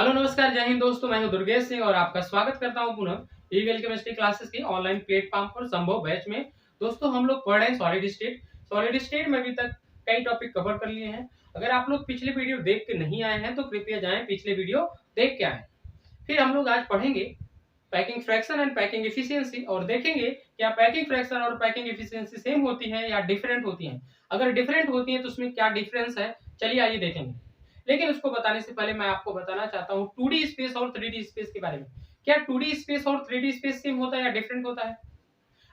Hello नमस्कार, जय हिंद दोस्तों। मैं हूं दुर्गेश सिंह और आपका स्वागत करता हूं पुनः ईवीएल केमिस्ट्री क्लासेस की ऑनलाइन प्लेटफॉर्म पर संभव बैच में। दोस्तों हम लोग पढ़ रहे हैं सॉलिड स्टेट में अभी तक कई टॉपिक कवर कर लिए हैं। अगर आप लोग पिछले वीडियो देख के नहीं आए हैं तो कृपया जाएं, पिछले वीडियो देख के आए। फिर हम लोग आज पढ़ेंगे packing fraction and packing efficiency और देखेंगे क्या पैकिंग फ्रैक्शन और पैकिंग एफिशिएंसी सेम होती है या डिफरेंट होती है। अगर डिफरेंट होती है तो उसमें क्या डिफरेंस है, चलिए आइए देखेंगे। लेकिन उसको बताने से पहले मैं आपको बताना चाहता हूँ 2D स्पेस और 3D स्पेस के बारे में। क्या 2D स्पेस और 3D स्पेस सेम होता है या डिफरेंट होता है?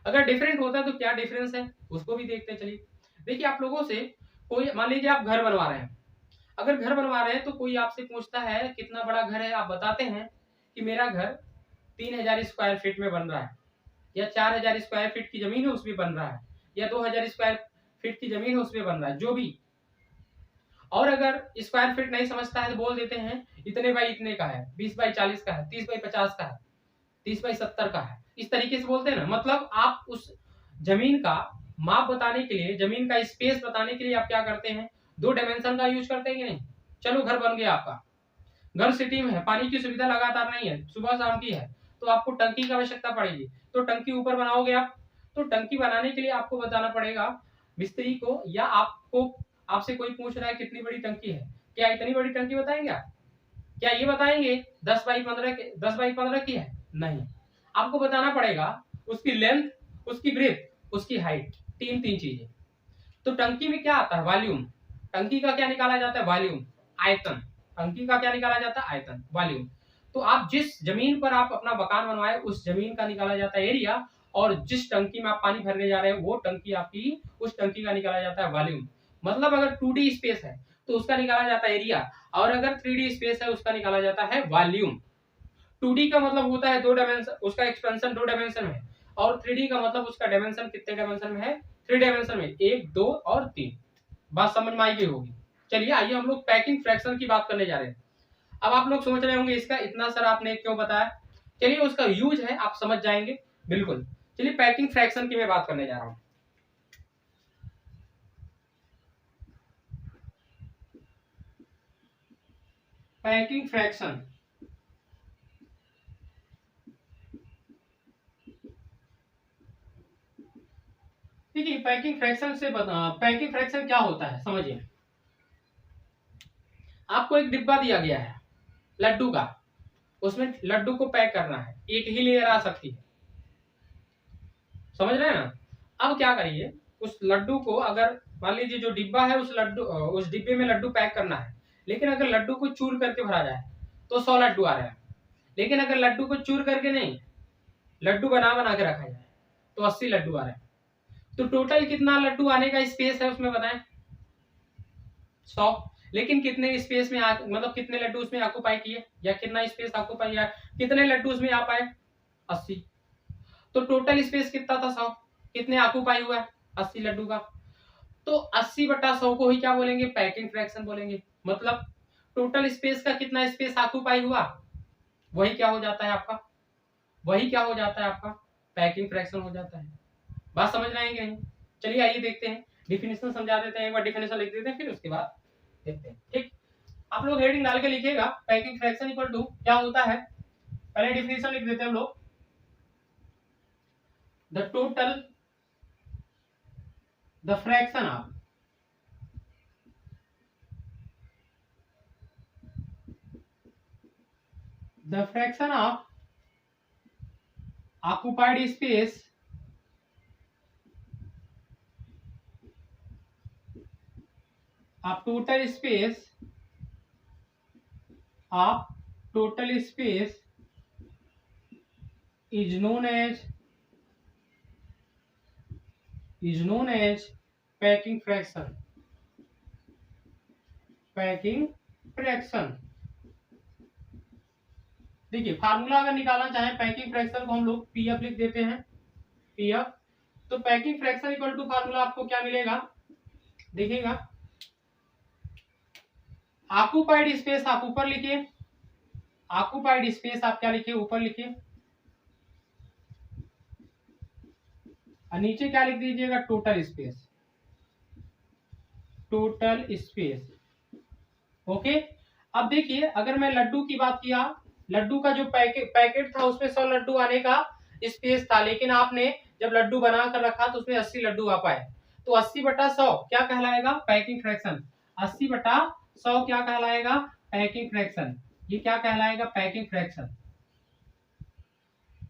अगर डिफरेंट होता है तो क्या डिफरेंस है उसको भी देखते हैं। चलिए देखिए, आप लोगों से कोई मान लीजिए आप घर बनवा रहे हैं। अगर घर बनवा रहे हैं तो कोई आपसे पूछता है कितना बड़ा घर है, आप बताते हैं कि मेरा घर 3000 स्क्वायर फीट में बन रहा है, या 4000 स्क्वायर फीट की जमीन है उसमें बन रहा है, या 2000 स्क्वायर फीट की जमीन है उसमें बन रहा है, जो भी। और अगर स्क्वायर फीट नहीं समझता है तो बोल देते हैं इतने बाई इतने का है, 20 बाई 40 का है, 30 बाई 50 का है, 30 बाई 70 का है। इस तरीके से बोलते हैं ना। मतलब आप उस जमीन का माप बताने के लिए, जमीन का स्पेस बताने के लिए आप क्या करते हैं, दो डायमेंशन का यूज करते हैं कि नहीं। चलो घर बन गया आपका, घर सिटी में है, पानी की सुविधा लगातार नहीं है, सुबह शाम की है, तो आपको टंकी की आवश्यकता पड़ेगी। तो टंकी ऊपर बनाओगे आप। तो टंकी बनाने के लिए आपको बताना पड़ेगा मिस्त्री को, या आपको आपसे कोई पूछ रहा है कितनी बड़ी टंकी है, क्या इतनी बड़ी टंकी बताएंगे आप? क्या ये बताएंगे 10 बाई 15 की है? नहीं, आपको बताना पड़ेगा उसकी लेंथ, उसकी ब्रेथ, उसकी हाइट, तीन तीन चीजें। तो टंकी में क्या आता है, वॉल्यूम। टंकी का क्या निकाला जाता है, वॉल्यूम, आयतन। टंकी का क्या निकाला जाता है, आयतन, वॉल्यूम। तो आप जिस जमीन पर आप अपना मकान बनवाए उस जमीन का निकाला जाता है एरिया, और जिस टंकी में आप पानी भरने जा रहे हैं वो टंकी आपकी, उस टंकी का निकाला जाता है वॉल्यूम। मतलब अगर 2D स्पेस है तो उसका निकाला जाता है एरिया, और अगर 3D स्पेस है उसका निकाला जाता है वॉल्यूम। 2D का मतलब होता है दो डायमेंशन, उसका एक्सपेंशन दो डायमेंशन में है, और 3D का मतलब उसका डायमेंशन कितने डायमेंशन में है, 3 डायमेंशन में, 1 2 और 3। बात समझ में आई गई होगी। चलिए आइए हम लोग पैकिंग फ्रैक्शन की बात करने जा रहे हैं। अब आप लोग सोच रहे होंगे इसका इतना सर आपने क्यों बताया। चलिए उसका यूज है, आप समझ जाएंगे बिल्कुल। चलिए पैकिंग फ्रैक्शन की मैं बात करने जा रहा हूं। पैकिंग फ्रैक्शन, ठीक है। पैकिंग फ्रैक्शन क्या होता है समझिए। आपको एक डिब्बा दिया गया है लड्डू का, उसमें लड्डू को पैक करना है, एक ही लेयर आ सकती है, समझ रहे हैं ना। अब क्या करिए, उस लड्डू को, अगर मान लीजिए जो डिब्बा है उस डिब्बे में लड्डू पैक करना है, लेकिन अगर लड्डू को चूर करके भरा जाए तो 100 लड्डू आ रहे हैं। लेकिन अगर लड्डू को चूर करके नहीं, लड्डू बना बना के रखा जाए तो 80 लड्डू आ रहे हैं। तो टोटल कितना लड्डू आने का स्पेस है उसमें बताएं, 100। लेकिन कितने स्पेस में मतलब कितने लड्डू उसमें ऑक्यूपाई किए, या कितना स्पेस ऑक्यूपाई, या कितने लड्डू उसमें आ पाए, 80। तो टोटल स्पेस कितना था, 100। कितने ऑक्यूपाई हुआ, 80 लड्डू का। तो 80/100 को ही क्या बोलेंगे, पैकिंग फ्रैक्शन बोलेंगे। मतलब टोटल स्पेस का कितना स्पेस ऑक्यूपाई हुआ, वही क्या हो जाता है आपका, वही क्या हो जाता है आपका, पैकिंग फ्रैक्शन हो जाता है। बात समझ रहे हैं कि नहीं। चलिए आइए देखते हैं, डिफिनेशन समझा देते हैं, एक बार डिफिनेशन लिख देते हैं, फिर उसके बाद देखते हैं। ठीक, आप लोग हेडिंग डाल के लिखिएगा पैकिंग फ्रैक्शन इक्वल टू क्या होता है। पहले डिफिनेशन लिख देते हैं हम लोग, the total, the fraction of, the fraction of occupied space of total space is known as packing fraction. देखिए फार्मूला अगर निकालना चाहें पैकिंग फ्रैक्शन को हम लोग पीएफ लिख देते हैं, पीएफ। तो packing fraction equal to formula आपको क्या मिलेगा, देखिएगा, ऑक्यूपाइड स्पेस आप ऊपर लिखिए, ऑक्यूपाइड स्पेस आप क्या लिखिए, ऊपर लिखिए, और नीचे क्या लिख दीजिएगा, टोटल स्पेस। ओके। अब देखिए अगर मैं लड्डू की बात किया, लड्डू का जो पैकेट था उसमें 100 लड्डू आने का स्पेस था, लेकिन आपने जब लड्डू बना कर रखा तो उसमें 80 लड्डू आ पाए। तो 80/100 क्या कहलाएगा? Packing fraction. 80/100 क्या कहलाएगा? Packing fraction. ये क्या कहलाएगा? Packing fraction.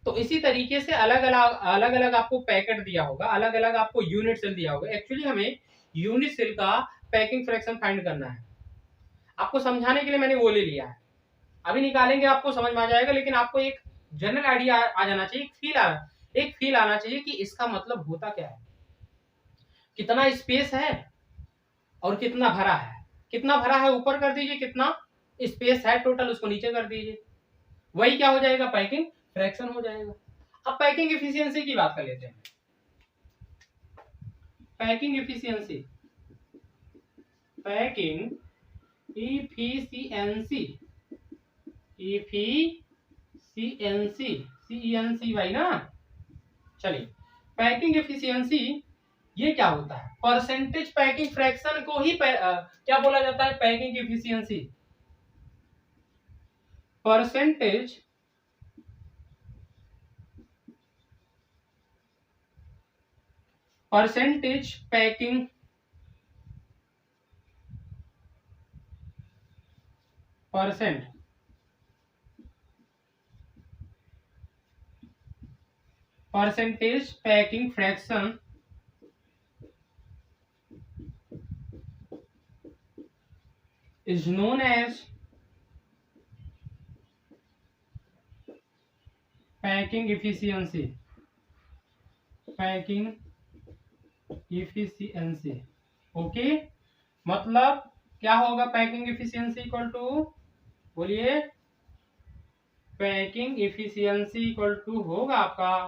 तो इसी तरीके से अलग अलग आपको पैकेट दिया होगा, अलग अलग आपको यूनिट सेल दिया होगा। एक्चुअली हमें यूनिट सेल का पैकिंग फ्रैक्शन फाइंड करना है। आपको समझाने के लिए मैंने वो ले लिया है, अभी निकालेंगे आपको समझ में आ जाएगा, लेकिन आपको एक जनरल आइडिया आ जाना चाहिए, एक फील आना चाहिए कि इसका मतलब होता क्या है, कितना स्पेस है और कितना भरा है। कितना भरा है ऊपर कर दीजिए, कितना स्पेस है टोटल उसको नीचे कर दीजिए, वही क्या हो जाएगा? पैकिंग फ्रैक्शन हो जाएगा। अब पैकिंग एफिशिएंसी की बात कर लेते हैं। Packing efficiency, packing efficiency, CENC भाई ना। चलिए पैकिंग एफिशिएंसी ये क्या होता है? परसेंटेज पैकिंग फ्रैक्शन को ही क्या बोला जाता है? Packing efficiency. Percentage packing percentage packing fraction is known as packing efficiency. Packing efficiency okay, मतलब क्या होगा? पैकिंग एफिशिएंसी इक्वल टू, बोलिए, पैकिंग एफिशिएंसी इक्वल टू होगा आपका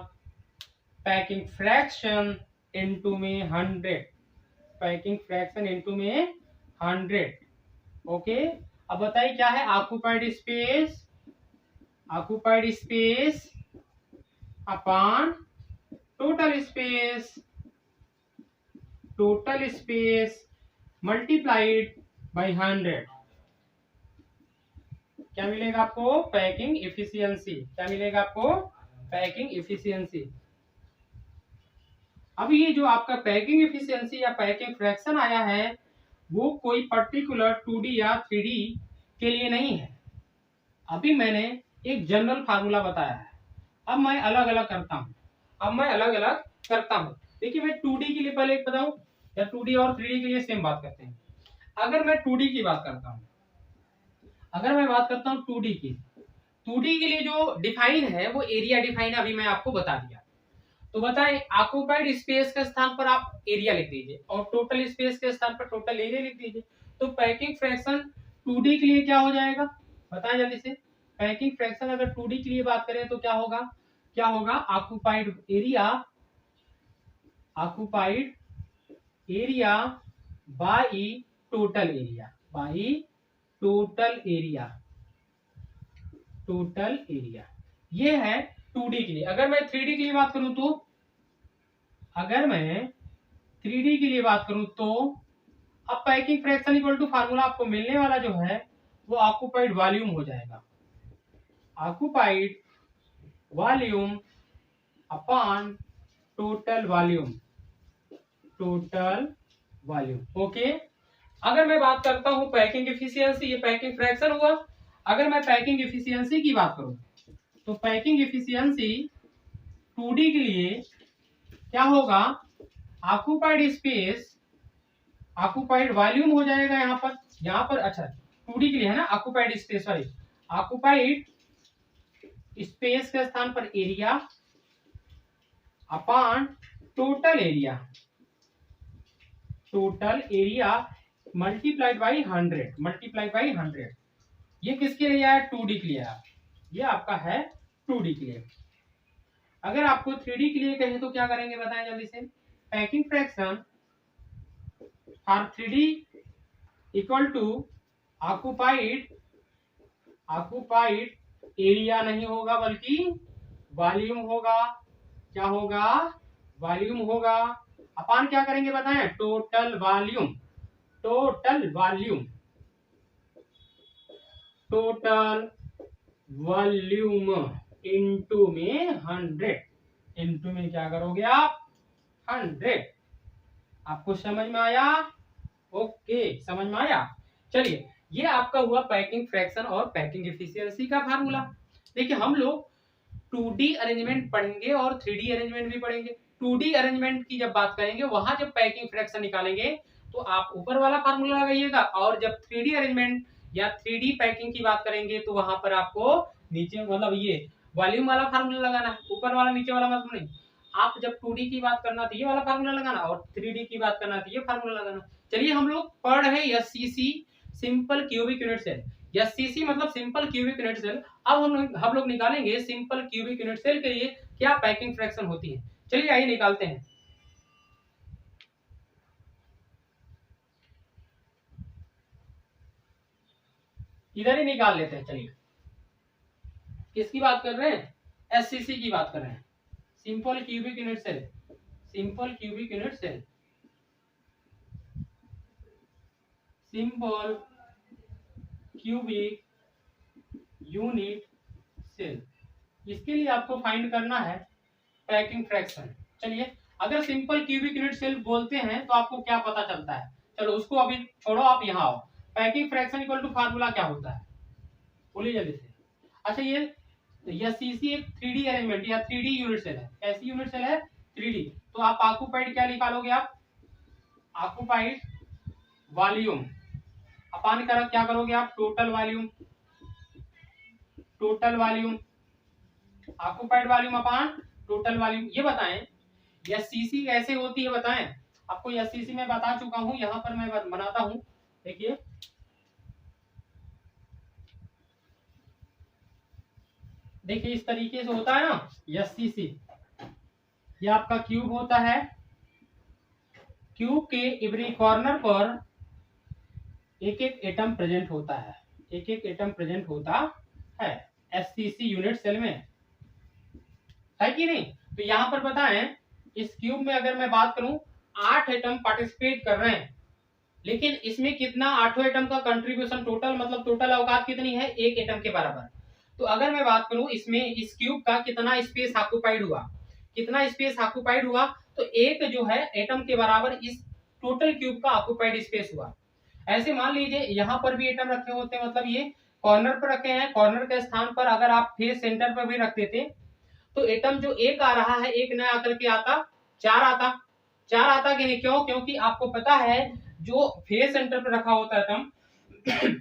पैकिंग फ्रैक्शन इनटू में 100। पैकिंग फ्रैक्शन इनटू में 100। ओके, अब बताइए क्या है? Occupied space upon total space multiplied by 100। क्या मिलेगा आपको? Packing efficiency. क्या मिलेगा आपको? Packing efficiency. अब ये जो आपका पैकिंग एफिशिएंसी या पैकिंग फ्रैक्शन आया है वो कोई पर्टिकुलर 2D या 3D के लिए नहीं है। अभी मैंने एक जनरल फार्मूला बताया है, अब मैं अलग अलग करता हूं। देखिए मैं 2D के लिए पहले एक बताऊं, या 2D और 3D के लिए सेम बात करते हैं। अगर मैं 2D की बात करता हूं, अगर मैं बात करता हूं 2D की, 2D के लिए जो डिफाइन है वो एरिया डिफाइन अभी मैं आपको बता दिया। तो बताएं, ऑक्यूपाइड स्पेस के स्थान पर आप एरिया लिख दीजिए और टोटल स्पेस के स्थान पर टोटल एरिया लिख दीजिए। तो पैकिंग फ्रैक्शन 2D के लिए क्या हो जाएगा? बताएं जल्दी से। पैकिंग फ्रैक्शन अगर 2D के लिए बात करें तो क्या होगा? क्या होगा? Occupied area by total area. ये है 2D के लिए। अगर मैं 3D के लिए बात करूं तो, अब packing fraction equal to formula आपको मिलने वाला जो है वो ऑक्यूपाइड वॉल्यूम हो जाएगा। Occupied volume upon total volume. Okay, अगर मैं बात करता हूं पैकिंग एफिशिएंसी, ये पैकिंग फ्रैक्शन हुआ। अगर मैं पैकिंग एफिशिएंसी की बात करूं तो पैकिंग एफिशिएंसी 2D के लिए क्या होगा? ऑक्यूपाइड वॉल्यूम हो जाएगा यहाँ पर अच्छा 2D के लिए है ना, ऑक्यूपाइड स्पेस के स्थान पर area upon total area multiplied by 100। ये किसके लिए है? 2D के लिए है। ये आपका है 2D के लिए। अगर आपको 3D के लिए कहें तो क्या करेंगे बताएं जल्दी से। Packing fraction for 3D equal to occupied area नहीं होगा बल्कि वॉल्यूम होगा। क्या होगा? वॉल्यूम होगा अपान क्या करेंगे बताएं? Total volume. Total volume into में 100, इनटू में क्या करोगे आप 100। आपको समझ में आया? ओके, समझ में आया। चलिए, ये आपका हुआ पैकिंग फ्रैक्शन और पैकिंग एफिशिएंसी का फार्मूला। देखिए, हम लोग 2D अरेंजमेंट पढ़ेंगे और 3D अरेंजमेंट भी पढ़ेंगे। 2D अरेंजमेंट की जब बात करेंगे, वहां जब पैकिंग फ्रैक्शन निकालेंगे तो आप ऊपर वाला फार्मूला लगाइएगा, और जब 3D अरेंजमेंट या 3D पैकिंग की बात करेंगे तो वहां पर आपको नीचे मतलब ये वॉल्यूम वाला फार्मूला लगाना है, ऊपर वाला नीचे वाला मतलब नहीं। आप जब 2D की बात करना तो ये वाला फार्मूला लगाना, और 3D की बात करना तो ये फार्मूला लगाना। चलिए, हम लोग पढ़ रहे SCC, simple cubic unit cell. SCC मतलब सिंपल क्यूबिक यूनिट सेल। अब हम लोग निकालेंगे सिंपल क्यूबिक यूनिट सेल के लिए क्या पैकिंग फ्रैक्शन होती है। चलिए, आइए निकालते हैं। इधर ही निकाल लेते हैं। चलिए, किसकी बात कर रहे हैं? SCC की बात कर रहे हैं, simple cubic unit cell. Simple cubic unit cell, simple cubic unit cell. इसके लिए आपको फाइंड करना है पैकिंग फ्रैक्शन। चलिए, अगर सिंपल क्यूबिक यूनिट सेल बोलते हैं तो आपको क्या पता चलता है? चलो, उसको अभी छोड़ो, आप यहाँ आओ। Packing fraction equal to formula क्या होता है? बोलिए जल्दी से। अच्छा, ये सीसी एक 3D अरेंजमेंट या 3D यूनिट सेल है। कैसी यूनिट सेल है? 3D। तो आप ऑक्यूपाइड क्या निकालोगे? आप ऑक्यूपाइड वॉल्यूम अपान कर क्या करोगे आप? Total volume. Total volume, occupied volume अपान टोटल वॉल्यूम। ये बताएं एससीसी कैसे होती है, बताएं। आपको एससीसी में बता चुका हूं, यहां पर मैं बनाता हूं। देखिए, देखिए इस तरीके से होता है ना एससीसी। ये आपका क्यूब होता है, क्यूब के एवरी कॉर्नर पर एक एक एटम प्रेजेंट होता है, एक एक एटम प्रेजेंट होता है एससीसी यूनिट सेल में, है कि नहीं? तो यहां पर बताएं, इस क्यूब में अगर मैं बात करूं 8 एटम पार्टिसिपेट कर रहे हैं, लेकिन इसमें कितना 8 एटम का कंट्रीब्यूशन टोटल, मतलब टोटल अवकाश कितनी है? 1 एटम के बराबर। तो अगर मैं बात करूं इसमें इस क्यूब का कितना स्पेस ऑक्यूपाइड हुआ, कितना स्पेस ऑक्यूपाइड हुआ, तो एक जो है एटम के बराबर इस टोटल क्यूब का ऑक्यूपाइड स्पेस हुआ। ऐसे मान लीजिए यहाँ पर भी एटम रखे होते हैं, मतलब ये कॉर्नर पर रखे हैं, कॉर्नर के स्थान पर अगर आप फेस सेंटर पर भी रख देते तो एटम जो एक आ रहा है, एक नया आकर के आता 4 आता। 4 आता कि नहीं? क्यों? क्योंकि आपको पता है जो फेस सेंटर पर रखा होता है एटम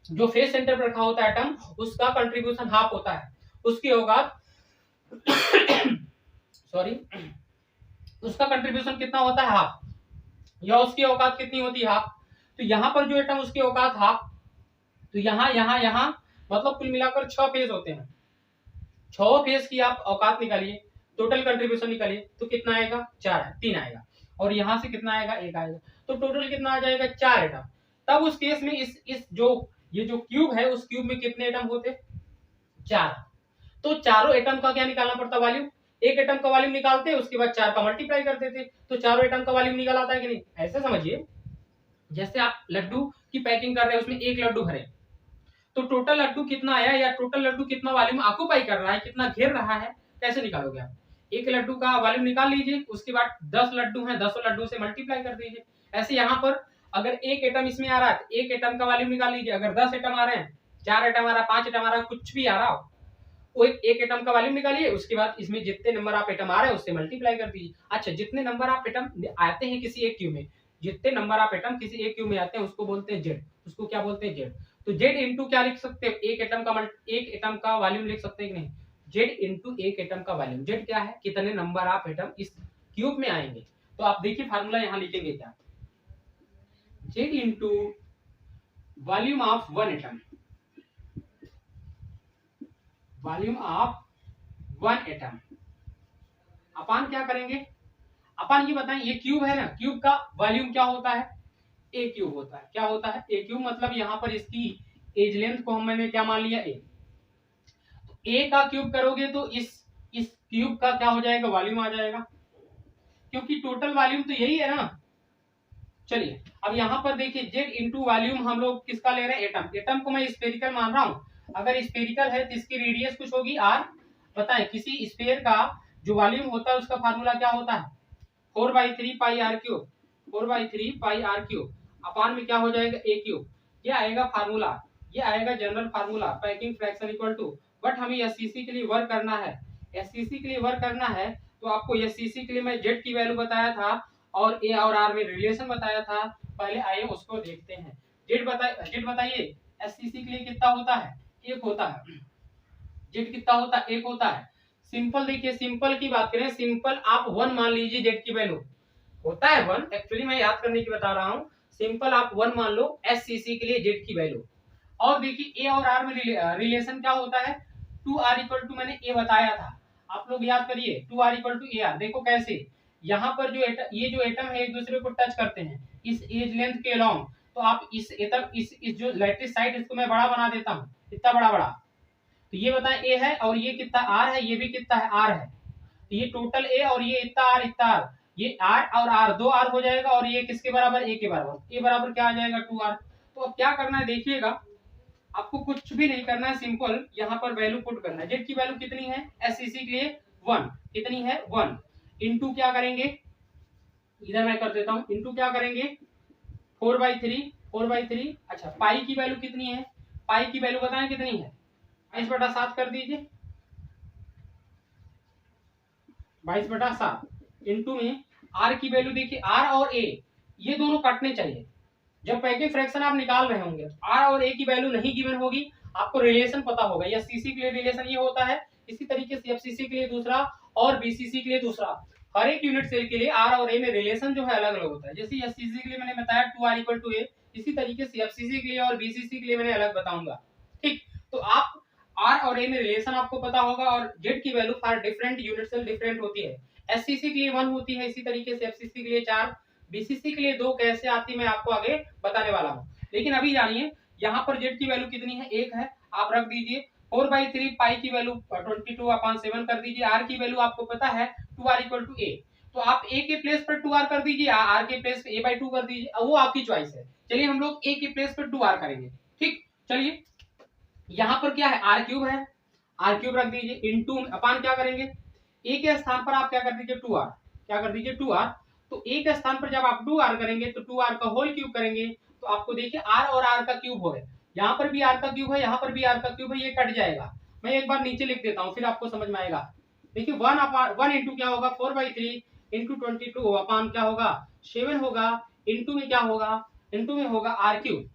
जो फेस सेंटर पर रखा होता है एटम, उसका कंट्रीब्यूशन हाफ होता है, उसकी औकात सॉरी, उसका कंट्रीब्यूशन कितना होता है? हाफ, या उसकी औकात कितनी होती है? हाफ। तो यहाँ पर जो एटम उसकी औकात हाफ, तो यहाँ यहाँ यहाँ मतलब कुल मिलाकर 6 फेज होते हैं। 6 फेज की आप औकात निकालिए, टोटल कंट्रीब्यूशन निकालिए, तो कितना आएगा? 3 आएगा, और यहाँ से कितना आएगा? 1 आएगा, तो टोटल कितना आ जाएगा? 4 एटम। तब उस केस में इस जो ये जो क्यूब है, उस क्यूब में कितने एटम होते? 4। तो चारों एटम का क्या निकालना पड़ता? वॉल्यूम। एक एटम का वॉल्यूम निकालते, उसके बाद 4 का मल्टीप्लाई कर देते, तो चारों एटम का वॉल्यूम निकल आता है कि नहीं? ऐसे समझिए, जैसे आप लड्डू की पैकिंग कर रहे हैं, उसमें 1 लड्डू भरे, तो टोटल लड्डू कितना आया, या टोटल लड्डू कितना वॉल्यूम ऑक्यूपाई कर रहा है, कितना घेर रहा है, कैसे निकालोगे आप? एक लड्डू का वॉल्यूम निकाल लीजिए, उसके बाद 10 लड्डू हैं, 10 लड्डू से मल्टीप्लाई कर दीजिए। ऐसे यहाँ पर अगर एक एटम इसमें आ रहा है, एक एटम का वॉल्यूम निकाल लीजिए। अगर 10 एटम आ रहे हैं, 4 एटम आ रहा है, 5 एटम आ रहा है, कुछ भी आ रहा हो, वो एक एटम का वॉल्यूम निकालिए, उसके बाद इसमें जितने नंबर आप एटम आ रहे हैं उससे मल्टीप्लाई कर दीजिए। अच्छा, जितने नंबर आप एटम आते हैं किसी एक क्यूब में, जितने नंबर आप एटम किसी एक क्यूब में आते हैं उसको बोलते हैं जेड। उसको क्या बोलते हैं? जेड। तो जेड इंटू क्या लिख सकते हैं? एक एटम का वॉल्यूम लिख सकते हैं कि नहीं? जेड इंटू एक एटम का वॉल्यूम। जेड क्या है? कितने नंबर आप एटम इस क्यूब में आएंगे। तो आप देखिए फार्मूला यहाँ लिखेंगे क्या? Z into volume of 1 atom, volume of 1 atom अपान क्या करेंगे? अपान ये बताएं, ये क्यूब है ना, क्यूब का वॉल्यूम क्या होता है? ए क्यूब होता है। क्या होता है? ए क्यूब। मतलब यहाँ पर इसकी एज लेंथ को मैंने क्या मान लिया? ए। तो ए का क्यूब करोगे तो इस क्यूब का क्या हो जाएगा? वॉल्यूम आ जाएगा, क्योंकि टोटल वॉल्यूम तो यही है ना, चलिए अब यहाँ पर देखिए जेड इंटू वॉल्यूम हम लोग किसका ले रहे हैं, एटम। एटम को मैं स्फेरिकल मान रहा हूँ, अगर स्फेरिकल है तो इसकी रेडियस कुछ होगी आर। बताएं किसी स्फेयर का जो वॉल्यूम होता है उसका फार्मूला क्या होता है, 4/3 pi r cube, 4/3 pi r cube अपान में क्या हो जाएगा ए क्यूब। ये आएगा फार्मूला, ये आएगा general formula packing fraction equal to. But हमें एससीसी के लिए वर्क करना है, एससीसी के लिए वर्क करना है तो आपको एससीसी के लिए मैं जेड की वैल्यू बताया था और ए और आर में रिलेशन बताया था। पहले आइए उसको देखते हैं। जेड बताइए एससीसी के लिए कितना होता है, एक होता है। जेड कितना होता है, एक होता है। सिंपल देखिए, सिंपल की बात करें, सिंपल आप 1 मान लीजिए, जेड की वैल्यू होता है 1। एक्चुअली मैं याद करने की बता रहा हूँ, सिंपल आप 1 मान लो एससीसी के लिए जेड की वैल्यू। और देखिए ए और आर में रिलेशन क्या होता है, 2r इक्वल टू, मैंने ए बताया था, आप लोग याद करिए 2r equal to A R. देखो कैसे, यहाँ पर जो ये जो एटम है एक दूसरे को टच करते हैं इस एज लेंथ के लॉन्ग, तो आप इस एटम इस जो लैटिस साइड इसको मैं बड़ा बना देता हूँ, इतना बड़ा बड़ा। तो ये बताएं ए है और ये कितना आर है, ये भी कितना है आर है। तो ये टोटल ए और ये इतना आर इतना आर, ये आर और आर 2r हो जाएगा और ये किसके बराबर, ए के बराबर। ए बराबर क्या आ जाएगा 2r। तो अब क्या करना है देखिएगा, आपको कुछ भी नहीं करना है, सिंपल यहाँ पर वैल्यू पुट करना है। जेड की वैल्यू कितनी है एससीसी के लिए 1, कितनी है 1 इंटू क्या करेंगे, इधर मैं कर देता हूँ, इंटू क्या करेंगे 4/3। अच्छा पाई की वैल्यू कितनी है, पाई की वैल्यू बताएं कितनी है, 22/7 कर दीजिए, 22/7 इंटू में आर की वैल्यू देखिए, आर और ए ये दोनों कटने चाहिए। जब पैकिंग फ्रैक्शन आप निकाल रहे होंगे आर और ए की वैल्यू नहीं गिवन होगी, आपको रिलेशन पता होगा, या सीसी के लिए रिलेशन ये होता है, इसी तरीके से एफसीसी के लिए दूसरा और बीसीसी के लिए दूसरा। हर एक यूनिट सेल के लिए आर और ए में रिलेशन जो है अलग अलग होता है। जैसे एफसीसी के लिए मैंने बताया 2r इक्वल टू ए, इसी तरीके से एफसीसी के लिए और बीसीसी के लिए मैंने अलग बताऊंगा। ठीक, तो आप आर और ए में रिलेशन आपको पता होगा, और जेड की value for different unit cell different होती है। एससीसी के लिए 1 होती है, इसी तरीके से एफसीसी के लिए 4, बीसीसी के लिए 2 कैसे आती है मैं आपको आगे बताने वाला हूँ। लेकिन अभी जानिए यहाँ पर जेड की वैल्यू कितनी है, 1 है, आप रख दीजिए 4/3 पाई की वैल्यू 22/7 कर दीजिए। आर की वैल्यू आपको पता है 2r इक्वल टू ए, तो आप ए के प्लेस पर 2r कर दीजिए, आर के प्लेस पे a/2 कर दीजिए, वो आपकी चॉइस है। चलिए हम लोग ए के प्लेस पर 2r करेंगे। ठीक, चलिए यहाँ पर क्या है आर क्यूब है, आर क्यूब रख दीजिए, इंटू अपान क्या करेंगे, ए के स्थान पर आप क्या कर दीजिए 2r, क्या कर दीजिए 2r। तो ए के स्थान पर जब आप 2r करेंगे तो 2r का होल क्यूब करेंगे, तो आपको देखिए r और r का क्यूब हो गया, यहाँ पर भी r का क्यूब है, यहाँ पर भी r का क्यूब है, ये कट जाएगा। मैं एक बार नीचे लिख देता हूँ फिर आपको समझ में आएगा। देखिए 1 इंटू क्या होगा 4/3 इंटू 22 अपान क्या होगा 7 होगा, इंटू में क्या होगा, इंटू में होगा r क्यूब,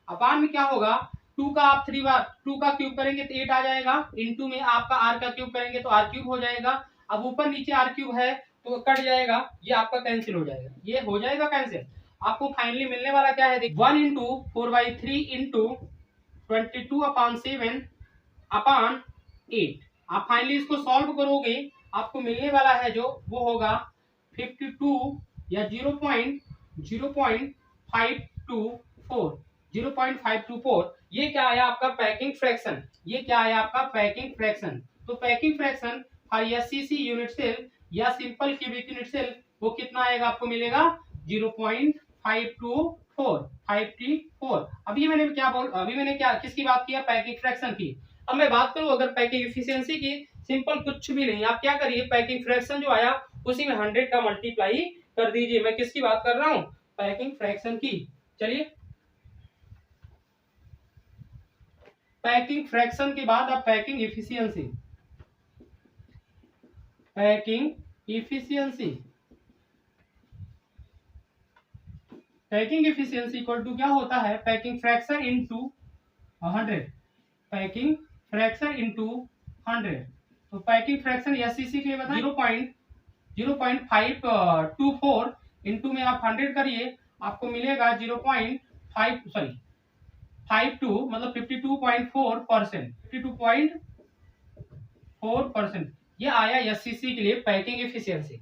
अपान में क्या होगा 2 का आप 3 बार 2 का क्यूब करेंगे तो 8 आ जाएगा, इंटू में आपका r का क्यूब करेंगे तो r क्यूब हो जाएगा। अब ऊपर नीचे r क्यूब है तो कट जाएगा, ये आपका कैंसिल हो जाएगा, ये हो जाएगा कैंसिल। आपको फाइनली मिलने वाला क्या है, 1 इंटू 4/3 इंटू 22/7 अपान 8। आप फाइनली इसको सॉल्व करोगे, आपको मिलने वाला है जो वो होगा 52 या 0.524। ये क्या आया आपका पैकिंग फ्रैक्शन, ये क्या आया आपका पैकिंग फ्रैक्शन। तो packing fraction for SCC unit cell या सिंपल क्यूबिक यूनिट सेल वो कितना आएगा, आपको मिलेगा 0.524। अभी मैंने क्या किसकी बात किया, पैकिंग फ्रैक्शन की। अब मैं बात करूं अगर पैकिंग एफिशिएंसी की, सिंपल कुछ भी नहीं, आप क्या करिए पैकिंग फ्रैक्शन जो आया उसी में 100 का मल्टीप्लाई कर दीजिए। मैं किसकी बात कर रहा हूं, पैकिंग फ्रैक्शन की। चलिए पैकिंग फ्रैक्शन के बाद आप packing efficiency, packing efficiency equal to क्या होता है, packing fraction into 100, packing fraction into 100। तो पैकिंग फ्रैक्शन एससीसी के लिए बताएं 0.524 इंटू में आप 100 करिए, आपको मिलेगा 0.52 मतलब 52.4%, 52.4%। ये आया एससीसी के लिए पैकिंग एफिशिएंसी।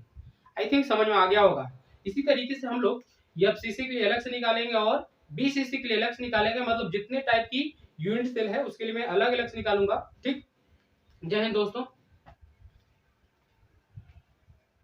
आई थिंक समझ में आ गया होगा। इसी तरीके से हम लोग एफसीसी के लिए अलग से निकालेंगे और बीसीसी के लिए अलग से निकालेंगे, मतलब जितने टाइप की यूनिट सेल है उसके लिए मैं अलग अलग से निकालूंगा। ठीक, जय हिंद दोस्तों।